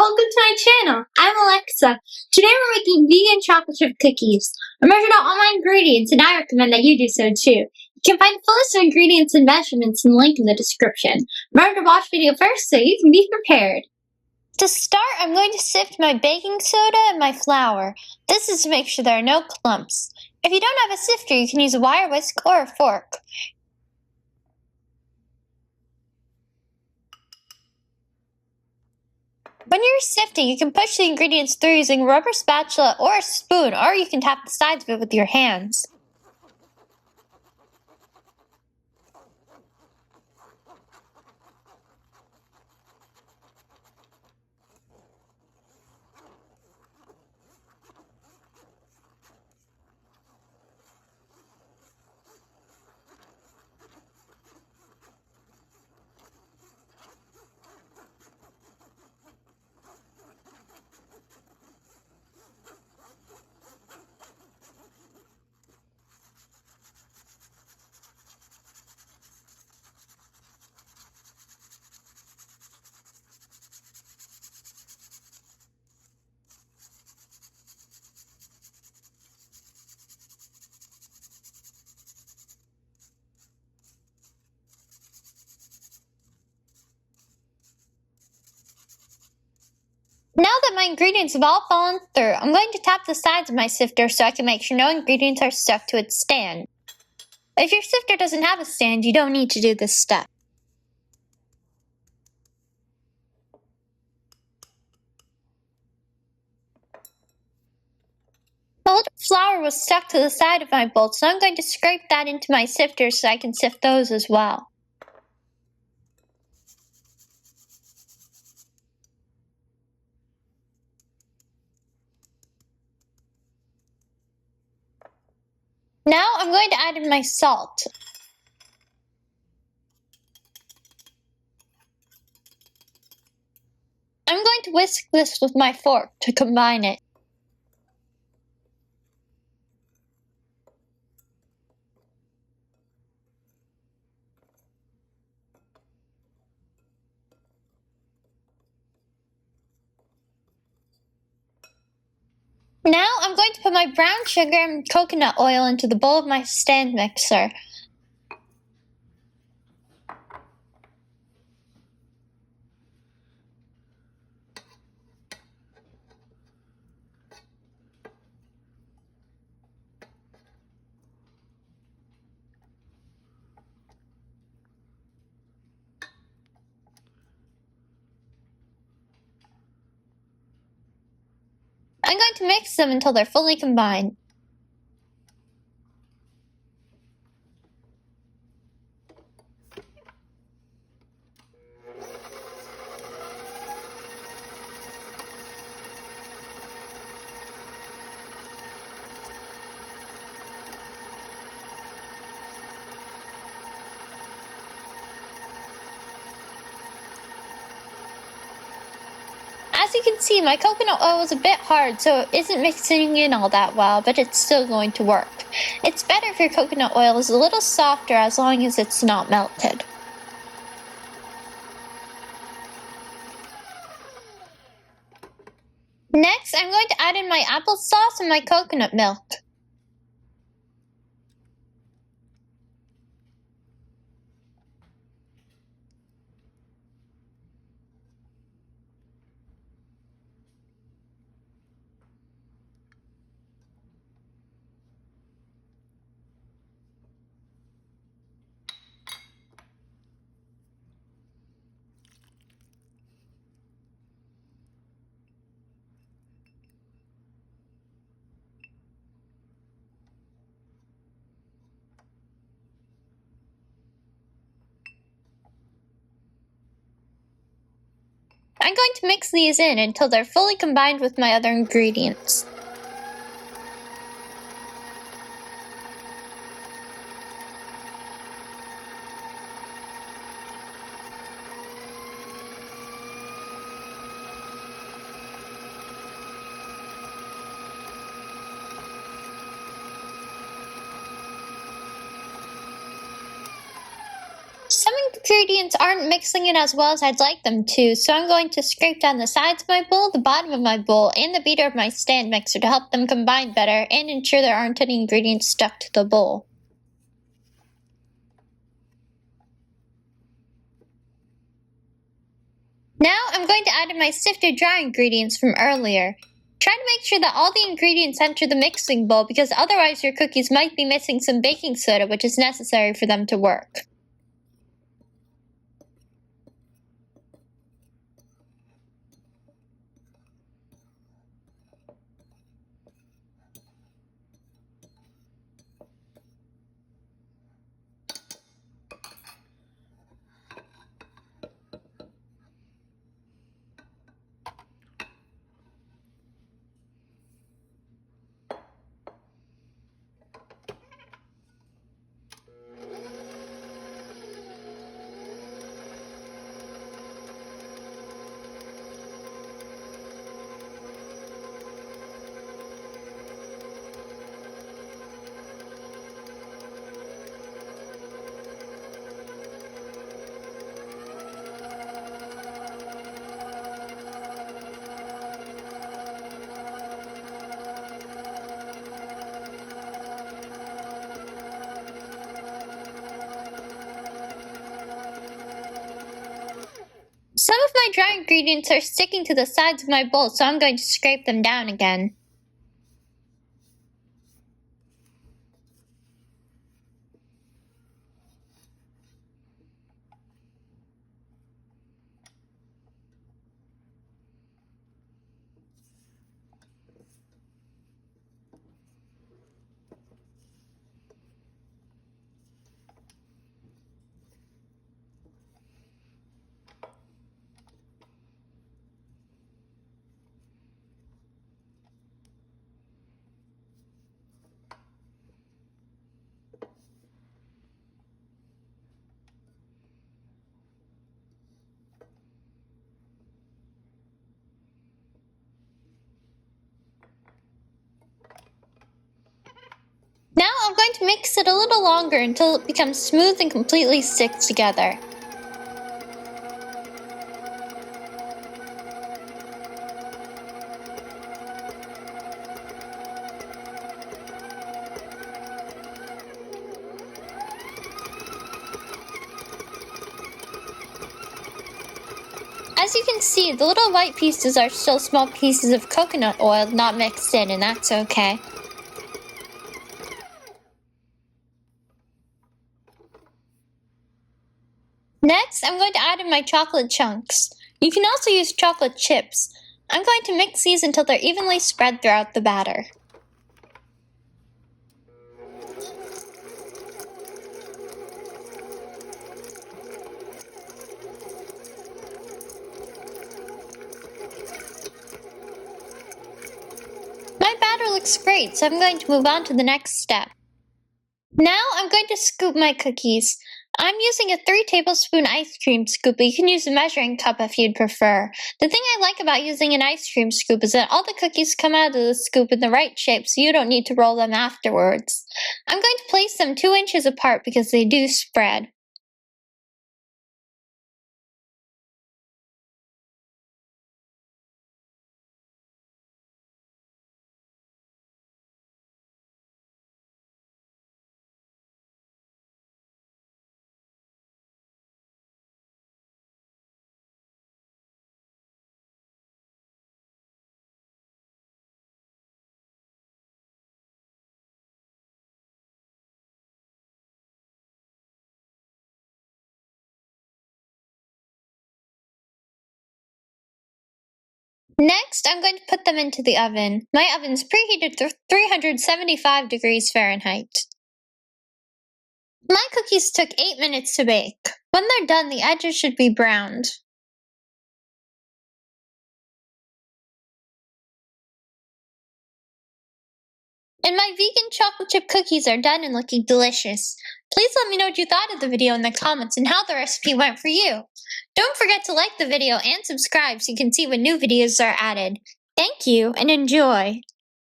welcome to my channel. I'm Alexa. Today we're making vegan chocolate chip cookies. I measured out all my ingredients and I recommend that you do so too. You can find the full list of ingredients and measurements in the link in the description. Remember to watch the video first so you can be prepared. To start, I'm going to sift my baking soda and my flour. This is to make sure there are no clumps. If you don't have a sifter, you can use a wire whisk or a fork. When you're sifting, you can push the ingredients through using a rubber spatula or a spoon, or you can tap the sides of it with your hands. Now that my ingredients have all fallen through, I'm going to tap the sides of my sifter so I can make sure no ingredients are stuck to its stand. If your sifter doesn't have a stand, you don't need to do this step. A little flour was stuck to the side of my bowl, so I'm going to scrape that into my sifter so I can sift those as well. Now I'm going to add in my salt. I'm going to whisk this with my fork to combine it. Now I'm going to put my brown sugar and coconut oil into the bowl of my stand mixer. I'm going to mix them until they're fully combined. As you can see, my coconut oil is a bit hard, so it isn't mixing in all that well, but it's still going to work. It's better if your coconut oil is a little softer as long as it's not melted. Next, I'm going to add in my applesauce and my coconut milk. I'm going to mix these in until they're fully combined with my other ingredients. Some ingredients aren't mixing in as well as I'd like them to, so I'm going to scrape down the sides of my bowl, the bottom of my bowl, and the beater of my stand mixer to help them combine better and ensure there aren't any ingredients stuck to the bowl. Now I'm going to add in my sifted dry ingredients from earlier. Try to make sure that all the ingredients enter the mixing bowl because otherwise your cookies might be missing some baking soda, which is necessary for them to work. Some of my dry ingredients are sticking to the sides of my bowl, so I'm going to scrape them down again. Now I'm going to mix it a little longer until it becomes smooth and completely sticks together. As you can see, the little white pieces are still small pieces of coconut oil not mixed in, and that's okay. Next, I'm going to add in my chocolate chunks. You can also use chocolate chips. I'm going to mix these until they're evenly spread throughout the batter. My batter looks great, so I'm going to move on to the next step. Now I'm going to scoop my cookies. I'm using a 3 tablespoon ice cream scoop, but you can use a measuring cup if you'd prefer. The thing I like about using an ice cream scoop is that all the cookies come out of the scoop in the right shape, so you don't need to roll them afterwards. I'm going to place them 2 inches apart because they do spread. Next, I'm going to put them into the oven. My oven's preheated to 375 degrees Fahrenheit. My cookies took 8 minutes to bake. When they're done, the edges should be browned. And my vegan chocolate chip cookies are done and looking delicious. Please let me know what you thought of the video in the comments and how the recipe went for you. Don't forget to like the video and subscribe so you can see when new videos are added. Thank you and enjoy!